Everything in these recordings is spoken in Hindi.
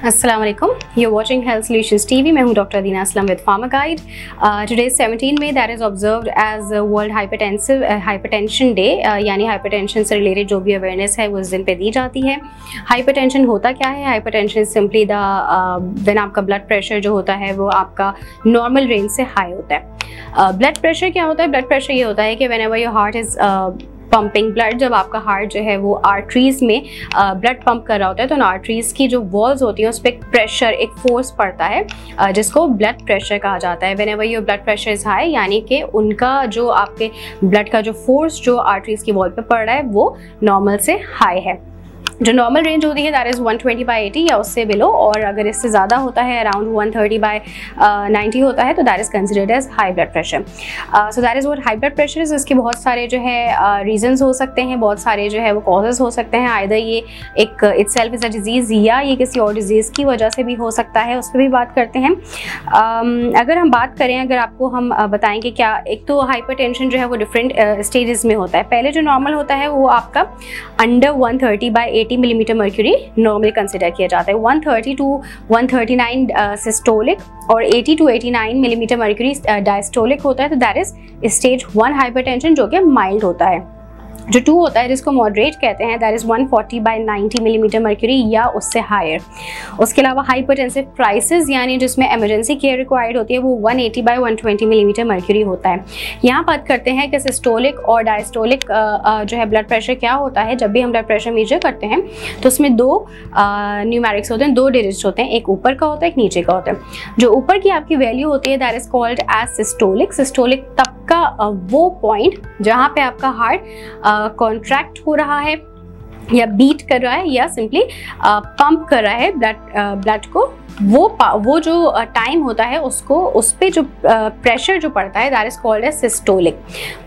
अस्सलाम वालेकुम, you are watching health solutions TV. मैं हूं doctor Adina Aslam with pharma guide. Today 17 May that is observed as world hypertension day, यानी हाइपरटेंशन से रिलेटेड जो भी अवेयरनेस है वो इस दिन पे दी जाती है। हाइपरटेंशन होता क्या है? हाइपरटेंशन सिंपली व्हेन आपका ब्लड प्रेशर जो होता है वो आपका नॉर्मल रेंज से हाई होता है। ब्लड प्रेशर क्या होता है? ब्लड प्रेशर ये होता है कि whenever your heart is pumping blood, जब आपका हार्ट जो है वो आर्टरीज में ब्लड पंप कर रहा होता है तो आर्टरीज की जो वॉल्स होती हैं उस पर एक प्रेशर, एक फोर्स पड़ता है जिसको ब्लड प्रेशर कहा जाता है। Whenever your blood pressure is high, यानी कि उनका जो आपके ब्लड का जो फोर्स जो आर्टरीज की वॉल पे पड़ रहा है वो नॉर्मल से हाई है। जो नॉर्मल रेंज होती है दैट इज़ 120/80 या उससे बिलो, और अगर इससे ज़्यादा होता है अराउंड 130/90 होता है तो that is considered as high blood pressure. So that is what high blood pressure is. इसके बहुत सारे जो है रीजंस हो सकते हैं, बहुत सारे जो है वो कॉजेज़ हो सकते हैं। आइदर ये एक इटसेल्फ इज़ अ डिजीज़ या ये किसी और डिजीज़ की वजह से भी हो सकता है, उस पर भी बात करते हैं। अगर हम बात करें, अगर आपको हम बताएंगे क्या, एक तो हाइपरटेंशन जो है वो डिफरेंट स्टेजेस में होता है। पहले जो नॉर्मल होता है वो आपका under 130/80 millimetre mercury normal consider किया जाता है। 130 to 139 सिस्टोलिक और 80 to 89 मिलीमीटर मर्क्यूरी डायस्टोलिक होता है, तो दैट इज स्टेज 1 हाइपरटेंशन, जो कि माइल्ड होता है। जो 2 होता है जिसको मॉडरेट कहते हैं, दैट इज़ 140/90 मिलीमीटर मर्क्यूरी या उससे हायर। उसके अलावा हाइपरटेंसिव क्राइसिस यानी जिसमें इमरजेंसी केयर रिक्वायर्ड होती है वो 180/120 मिलीमीटर मर्क्यूरी होता है। यहाँ बात करते हैं कि सिस्टोलिक और डायस्टोलिक जो है ब्लड प्रेशर क्या होता है। जब भी हम ब्लड प्रेशर मेजर करते हैं तो उसमें 2 न्यूमेरिक्स होते हैं, 2 डिजिट्स होते हैं, एक ऊपर का होता है, एक नीचे का होता है। जो ऊपर की आपकी वैल्यू होती है that is called as systolic. Systolic तब का वो पॉइंट जहाँ पे आपका हार्ट कॉन्ट्रैक्ट हो रहा है या बीट कर रहा है या सिंपली पंप कर रहा है ब्लड को, वो जो टाइम होता है उसको, उस पे जो प्रेशर जो पड़ता है that is called as systolic.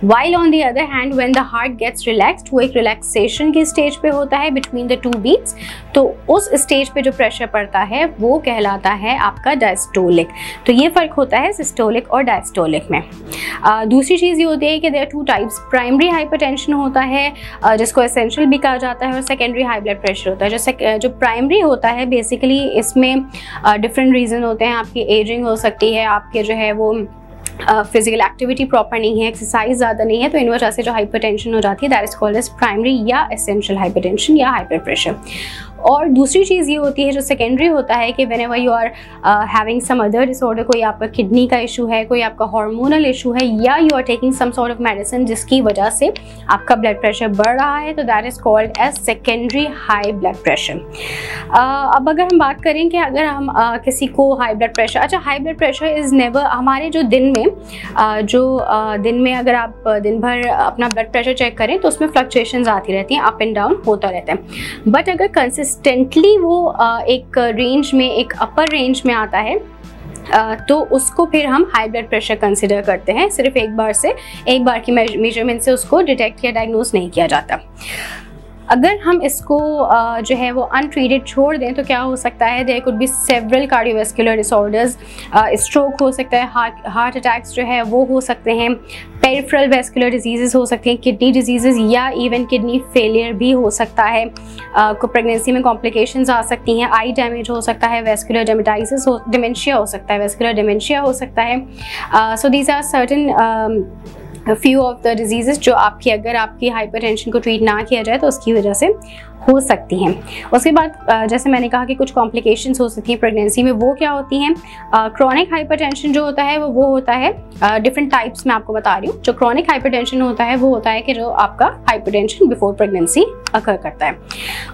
While on the other hand when the heart gets relaxed, वो एक रिलैक्सेशन की स्टेज पे होता है बिटवीन द 2 बीट्स, तो उस स्टेज पे जो प्रेशर पड़ता है वो कहलाता है आपका डायस्टोलिक। तो ये फर्क होता है सिस्टोलिक और डायस्टोलिक में। दूसरी चीज़ ये होती है कि देयर 2 टाइप्स। प्राइमरी हाइपरटेंशन होता है जिसको एसेंशियल भी कहा जाता है, और सेकेंडरी हाई ब्लड प्रेशर होता है। जो प्राइमरी होता है बेसिकली इसमें डिफरेंट रीज़न होते हैं। आपकी एजिंग हो सकती है, आपके जो है वो फिजिकल एक्टिविटी प्रॉपर नहीं है, एक्सरसाइज ज़्यादा नहीं है, तो इन वजह से जो हाइपरटेंशन हो जाती है that is called as primary या एसेंशियल हाइपरटेंशन या हाई ब्लड प्रेशर। और दूसरी चीज़ ये होती है जो सेकेंडरी होता है कि whenever you are having some other disorder, कोई आपका किडनी का इशू है, कोई आपका हार्मोनल इशू है, या you are taking some sort of medicine जिसकी वजह से आपका ब्लड प्रेशर बढ़ रहा है, तो that is called as secondary high blood pressure. अब अगर हम बात करें कि अगर हम किसी को हाई ब्लड प्रेशर, अच्छा high blood pressure is never, हमारे जो दिन में अगर आप दिन भर अपना ब्लड प्रेशर चेक करें तो उसमें फ्लक्चुएशंस आती रहती हैं, अप एंड डाउन होता रहता है। बट अगर कंसिस्टेंटली वो एक रेंज में, एक अपर रेंज में आता है तो उसको फिर हम हाई ब्लड प्रेशर कंसिडर करते हैं। सिर्फ एक बार की मेजरमेंट से उसको डिटेक्ट या डायग्नोज नहीं किया जाता। अगर हम इसको जो है वो अनट्रीटेड छोड़ दें तो क्या हो सकता है, there could be several cardiovascular disorders. Stroke हो सकता है, हार्ट अटैक्स जो है वो हो सकते हैं, पेरिफेरल वैस्कुलर डिजीज़ हो सकती हैं, किडनी डिजीज़ या इवन किडनी फेलियर भी हो सकता है। प्रेगनेंसी में कॉम्प्लिकेशंस आ सकती हैं, आई डैमेज हो सकता है, वैस्कुलर डेमेटाइसिस डिमेंशिया हो सकता है, वैस्कुलर डिमेंशिया हो सकता है। So these are certain few of the diseases जो अगर आपकी हाइपरटेंशन को ट्रीट ना किया जाए तो उसकी वजह से हो सकती हैं। उसके बाद जैसे मैंने कहा कि कुछ कॉम्प्लिकेशंस हो सकती हैं प्रेगनेंसी में, वो क्या होती हैं? क्रॉनिक हाइपरटेंशन जो होता है वो होता है डिफरेंट टाइप्स में आपको बता रही हूँ। जो क्रॉनिक हाइपरटेंशन होता है वो होता है कि जो आपका हाइपरटेंशन बिफोर प्रेगनेंसी अकर करता है।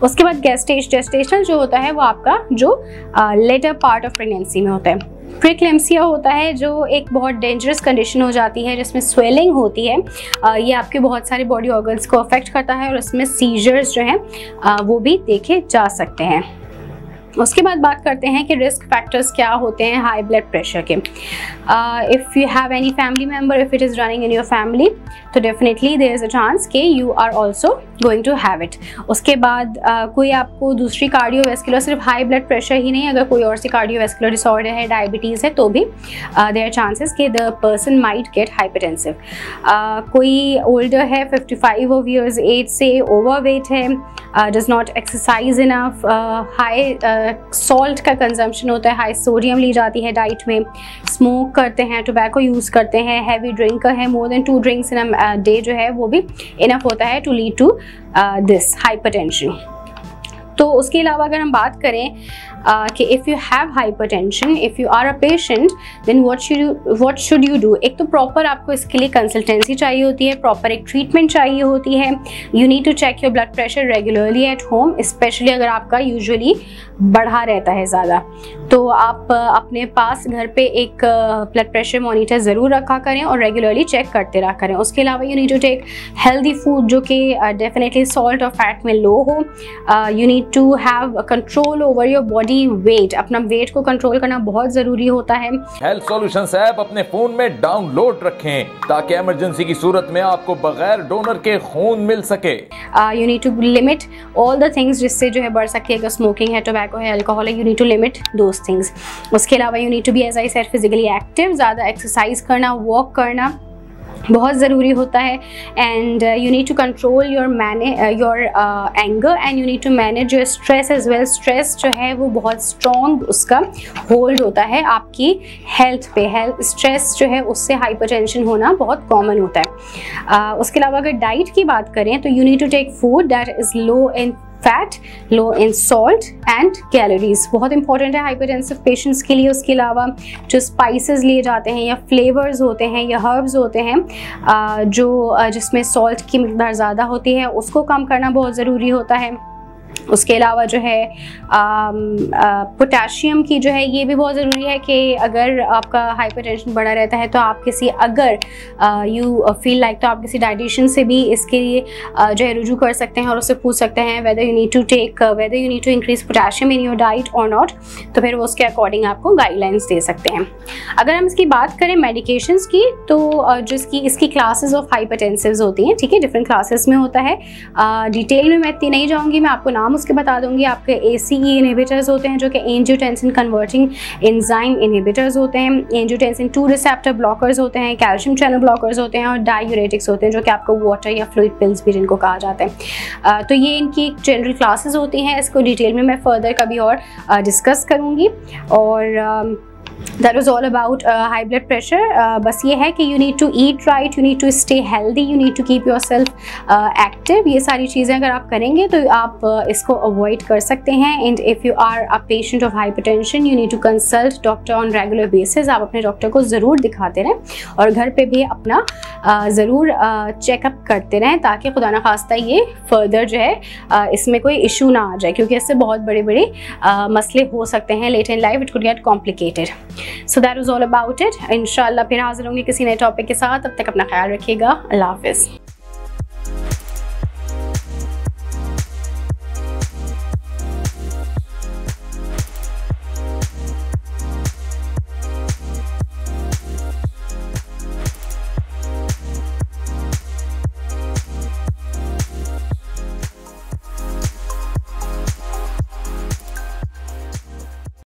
उसके बाद गेस्टेशनल जो होता है वो आपका जो लेटर पार्ट ऑफ प्रेगनेंसी में होता है। प्रीक्लेम्सिया होता है जो एक बहुत डेंजरस कंडीशन हो जाती है जिसमें स्वेलिंग होती है, ये आपके बहुत सारे बॉडी ऑर्गन्स को अफेक्ट करता है और उसमें सीजर्स जो हैं वो भी देखे जा सकते हैं। उसके बाद बात करते हैं कि रिस्क फैक्टर्स क्या होते हैं हाई ब्लड प्रेशर के। If you have any family member, if it is running in your family, तो definitely there is a chance कि you are also going to have it. उसके बाद कोई आपको दूसरी कार्डियोवैस्कुलर, सिर्फ हाई ब्लड प्रेशर ही नहीं, अगर कोई और सी कार्डियोवैस्कुलर डिसऑर्डर है, डायबिटीज़ है, तो भी देयर आर चांसेस कि the person might get hypertensive. कोई ओल्डर है, 55 ऑफ ईयर्स एज से, ओवरवेट है, does not exercise enough, high salt का कंजम्पशन होता है, हाई सोडियम ली जाती है डाइट में, स्मोक करते हैं, टोबैको यूज़ करते हैं, हैवी ड्रिंकर है, more than 2 drinks in a day जो है वो भी इनफ होता है to lead to this hypertension. तो उसके अलावा अगर हम बात करें कि if you have hypertension, if you are a patient, then what should you do. एक तो प्रॉपर आपको इसके लिए कंसल्टेंसी चाहिए होती है, प्रॉपर एक ट्रीटमेंट चाहिए होती है। You need to check your blood pressure regularly at home, especially अगर आपका यूजुअली बढ़ा रहता है ज़्यादा, तो आप अपने पास घर पे एक ब्लड प्रेशर मॉनिटर ज़रूर रखा करें और रेगुलरली चेक करते रहा करें। उसके अलावा you need to take healthy food जो कि डेफिनेटली सॉल्ट और फैट में लो हो। You need to have control over your body weight, अपना वेट को कंट्रोल करना बहुत ज़रूरी होता है। हेल्थ सॉल्यूशंस ऐप अपने फ़ोन में डाउनलोड रखें ताकि इमरजेंसी की सूरत में आपको बगैर डोनर के खून मिल सके। You need to limit all the things जिससे जो है बढ़ सकती है, अगर स्मोकिंग है, टोबैको है, अल्कोहल है, you need to limit those things. उसके अलावा you need to be, as I said, physically active, ज़्यादा एक्सरसाइज करना, वॉक करना बहुत ज़रूरी होता है। And you need to control your anger and you need to manage your stress as well. Stress जो है वो बहुत स्ट्रॉन्ग उसका होल्ड होता है आपकी हेल्थ पे। हेल्थ स्ट्रेस जो है उससे हाइपरटेंशन होना बहुत कॉमन होता है। उसके अलावा अगर डाइट की बात करें तो you need to take food that is low in fat, low in salt and calories, बहुत इंपॉर्टेंट है हाइपरटेंसिव पेशेंट्स के लिए। उसके अलावा जो स्पाइसेस लिए जाते हैं या फ्लेवर्स होते हैं या हर्ब्स होते हैं जो जिसमें सॉल्ट की मिकदार ज़्यादा होती है, उसको कम करना बहुत ज़रूरी होता है। उसके अलावा जो है पोटेशियम की जो है ये भी बहुत ज़रूरी है कि अगर आपका हाइपरटेंशन बढ़ा रहता है तो आप किसी, अगर यू फील लाइक, तो आप किसी डाइटिशियन से भी इसके लिए जो है रुजू कर सकते हैं और उससे पूछ सकते हैं whether you need to increase potassium in your diet और नॉट। तो फिर वो उसके अकॉर्डिंग आपको गाइडलाइंस दे सकते हैं। अगर हम इसकी बात करें मेडिकेशंस की, तो इसकी क्लासेस ऑफ हाइपरटेंसिव्स होती हैं, ठीक है, डिफरेंट क्लासेस में होता है। डिटेल में मैं इतनी नहीं जाऊँगी, मैं आपको नाम उसके बता दूंगी। आपके ACE इनहिबिटर्स होते हैं जो कि एंजियोटेंसिन कन्वर्टिंग एंजाइम इनहिबिटर्स होते हैं, एंजियोटेंसिन 2 रिसेप्टर ब्लॉकर्स होते हैं, कैल्शियम चैनल ब्लॉकर्स होते हैं और डायूरेटिक्स होते हैं जो कि आपको वाटर या फ्लूइड पिल्स भी जिनको कहा जाता है। तो ये इनकी एक जनरल क्लासेस होती हैं। इसको डिटेल में मैं फर्दर कभी और डिस्कस करूँगी। और that was all about high blood pressure. बस ये है कि you need to eat right, you need to stay healthy, you need to keep yourself active. ये सारी चीज़ें अगर आप करेंगे तो आप इसको avoid कर सकते हैं। And if you are a patient of hypertension, you need to consult doctor on regular basis. आप अपने डॉक्टर को ज़रूर दिखाते रहें और घर पे भी अपना ज़रूर चेकअप करते रहें ताकि खुदा न खास्ता ये फर्दर जो है इसमें कोई इशू ना आ जाए, क्योंकि इससे बहुत बड़े बड़े मसले हो सकते हैं late in life. It could get complicated. So that was all about it. इंशाल्लाह फिर हाजिर होंगे किसी नए टॉपिक के साथ। तब तक अपना ख्याल रखिएगा। अल्लाह हाफिज़।